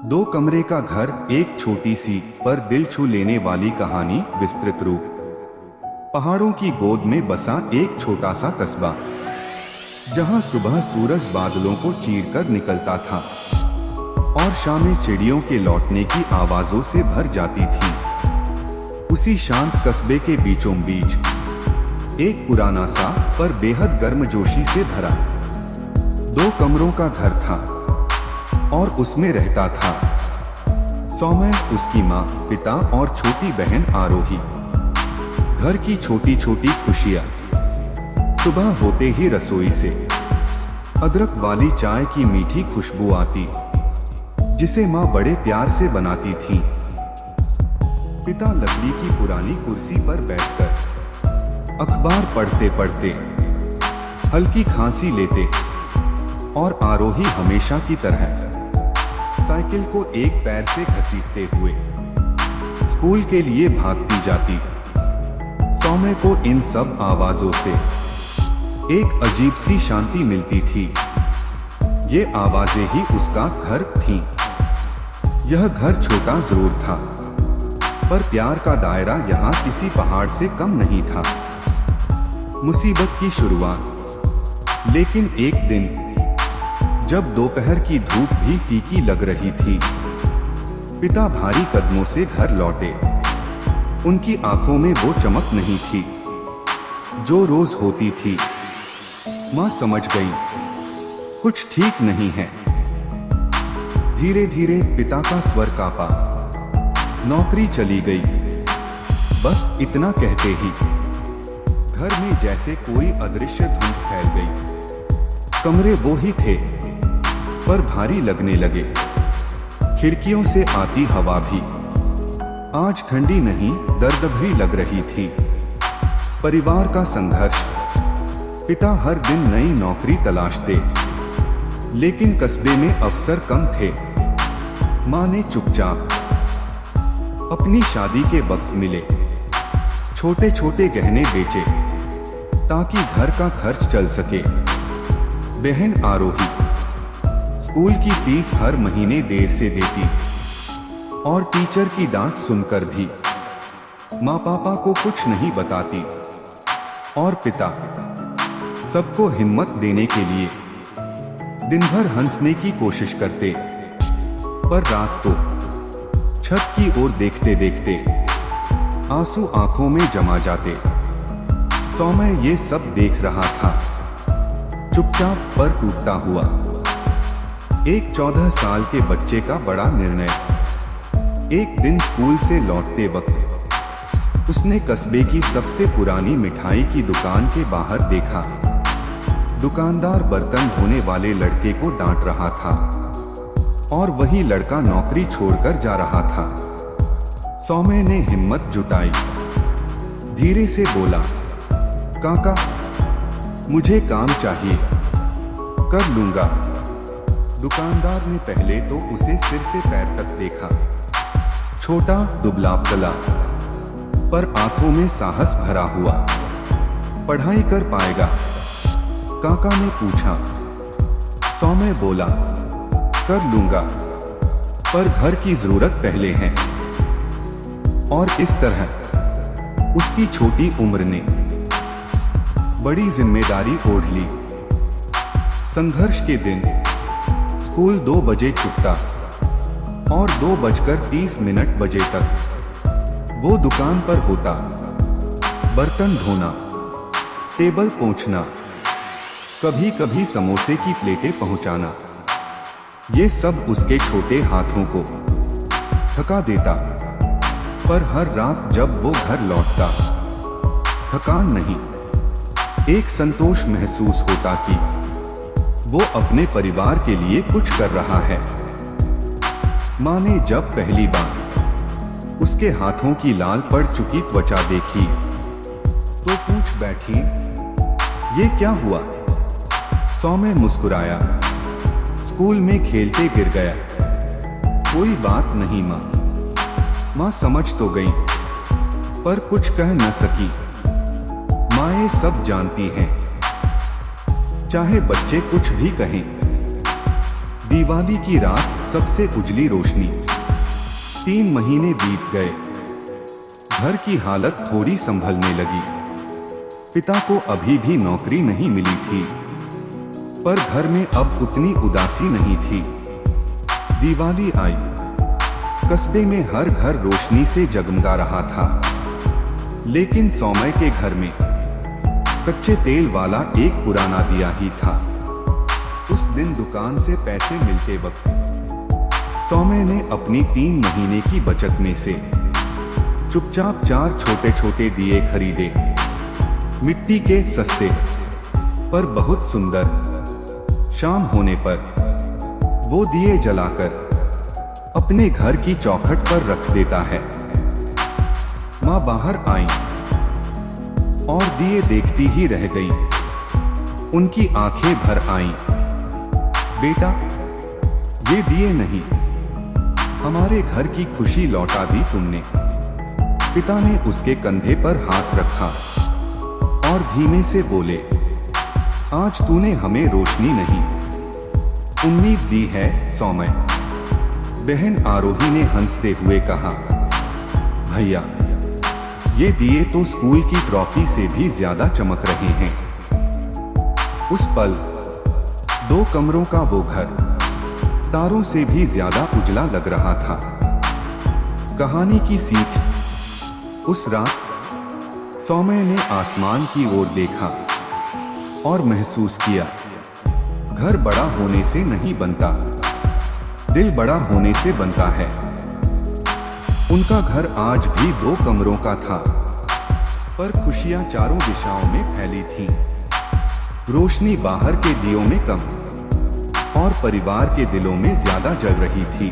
दो कमरे का घर, एक छोटी सी पर दिल छू लेने वाली कहानी। विस्तृत रूप। पहाड़ों की गोद में बसा एक छोटा सा कस्बा, जहां सुबह सूरज बादलों को चीरकर निकलता था और शामें चिड़ियों के लौटने की आवाजों से भर जाती थी। उसी शांत कस्बे के बीचों बीच एक पुराना सा पर बेहद गर्मजोशी से भरा 2 कमरों का घर था और उसमें रहता था सौम्य, उसकी माँ, पिता और छोटी बहन आरोही। घर की छोटी छोटी खुशियाँ। सुबह होते ही रसोई से अदरक वाली चाय की मीठी खुशबू आती, जिसे माँ बड़े प्यार से बनाती थी। पिता लकड़ी की पुरानी कुर्सी पर बैठकर अखबार पढ़ते पढ़ते हल्की खांसी लेते और आरोही हमेशा की तरह साइकिल को एक पैर से घसीटते हुए स्कूल के लिए भागती जाती। सौम्य को इन सब आवाजों से एक अजीब सी शांति मिलती थी। ये आवाजें ही उसका घर थीं। यह घर छोटा जरूर था, पर प्यार का दायरा यहाँ किसी पहाड़ से कम नहीं था। मुसीबत की शुरुआत। लेकिन एक दिन जब दोपहर की धूप भी फीकी लग रही थी, पिता भारी कदमों से घर लौटे। उनकी आंखों में वो चमक नहीं थी जो रोज होती थी। माँ समझ गई, कुछ ठीक नहीं है। धीरे धीरे पिता का स्वर कांपा। नौकरी चली गई। बस इतना कहते ही घर में जैसे कोई अदृश्य धूप फैल गई। कमरे वो ही थे, पर भारी लगने लगे। खिड़कियों से आती हवा भी आज ठंडी नहीं, दर्द भरी लग रही थी। परिवार का संघर्ष। पिता हर दिन नई नौकरी तलाशते, लेकिन कस्बे में अवसर कम थे। माँ ने चुपचाप अपनी शादी के वक्त मिले छोटे छोटे गहने बेचे ताकि घर का खर्च चल सके। बहन आरोही स्कूल की फीस हर महीने देर से देती और टीचर की डांट सुनकर भी माँ पापा को कुछ नहीं बताती। और पिता सबको हिम्मत देने के लिए दिन भर हंसने की कोशिश करते, पर रात को छत की ओर देखते देखते आंसू आंखों में जमा जाते। सौम्य ये सब देख रहा था, चुपचाप पर टूटता हुआ। एक 14 साल के बच्चे का बड़ा निर्णय। एक दिन स्कूल से लौटते वक्त उसने कस्बे की सबसे पुरानी मिठाई की दुकान के बाहर देखा। दुकानदार बर्तन धोने वाले लड़के को डांट रहा था और वही लड़का नौकरी छोड़कर जा रहा था। सौम्य ने हिम्मत जुटाई, धीरे से बोला, काका, मुझे काम चाहिए, कर लूंगा। दुकानदार ने पहले तो उसे सिर से पैर तक देखा। छोटा, दुबला पतला, पर आंखों में साहस भरा हुआ। पढ़ाई कर पाएगा? काका ने पूछा। सौम्य बोला, कर लूंगा, पर घर की जरूरत पहले है। और इस तरह उसकी छोटी उम्र ने बड़ी जिम्मेदारी ओढ़ ली। संघर्ष के दिन स्कूल 2 बजे छूटता और 2:30 बजे तक वो दुकान पर होता। बर्तन धोना, टेबल पोंछना, कभी कभी समोसे की प्लेटें पहुंचाना, ये सब उसके छोटे हाथों को थका देता। पर हर रात जब वो घर लौटता, थकान नहीं, एक संतोष महसूस होता कि वो अपने परिवार के लिए कुछ कर रहा है। माँ ने जब पहली बार उसके हाथों की लाल पड़ चुकी त्वचा देखी तो पूछ बैठी, ये क्या हुआ? सौम्य मुस्कुराया, स्कूल में खेलते गिर गया। कोई बात नहीं माँ। माँ समझ तो गई, पर कुछ कह न सकी। माँ सब जानती हैं, चाहे बच्चे कुछ भी कहें। दिवाली की रात सबसे उजली रोशनी। 3 महीने बीत गए। घर की हालत थोड़ी संभलने लगी। पिता को अभी भी नौकरी नहीं मिली थी, पर घर में अब उतनी उदासी नहीं थी। दिवाली आई। कस्बे में हर घर रोशनी से जगमगा रहा था, लेकिन सौम्य के घर में कच्चे तेल वाला एक पुराना दिया ही था। उस दिन दुकान से पैसे मिलते वक्त सौम्य ने अपनी 3 महीने की बचत में से चुपचाप 4 छोटे छोटे दिए खरीदे। मिट्टी के, सस्ते पर बहुत सुंदर। शाम होने पर वो दिए जलाकर अपने घर की चौखट पर रख देता है। माँ बाहर आई और दिए देखती ही रह गई। उनकी आंखें भर आईं। बेटा, ये दिए नहीं, हमारे घर की खुशी लौटा दी तुमने। पिता ने उसके कंधे पर हाथ रखा और धीमे से बोले, आज तूने हमें रोशनी नहीं, उम्मीद दी है सौम्य। बहन आरोही ने हंसते हुए कहा, भैया, ये दिए तो स्कूल की ट्रॉफी से भी ज्यादा चमक रहे हैं। उस पल 2 कमरों का वो घर तारों से भी ज्यादा उजला लग रहा था। कहानी की सीख। उस रात सौम्य ने आसमान की ओर देखा और महसूस किया, घर बड़ा होने से नहीं बनता, दिल बड़ा होने से बनता है। उनका घर आज भी 2 कमरों का था, पर खुशियां चारों दिशाओं में फैली थीं। रोशनी बाहर के दियों में कम और परिवार के दिलों में ज्यादा जल रही थी।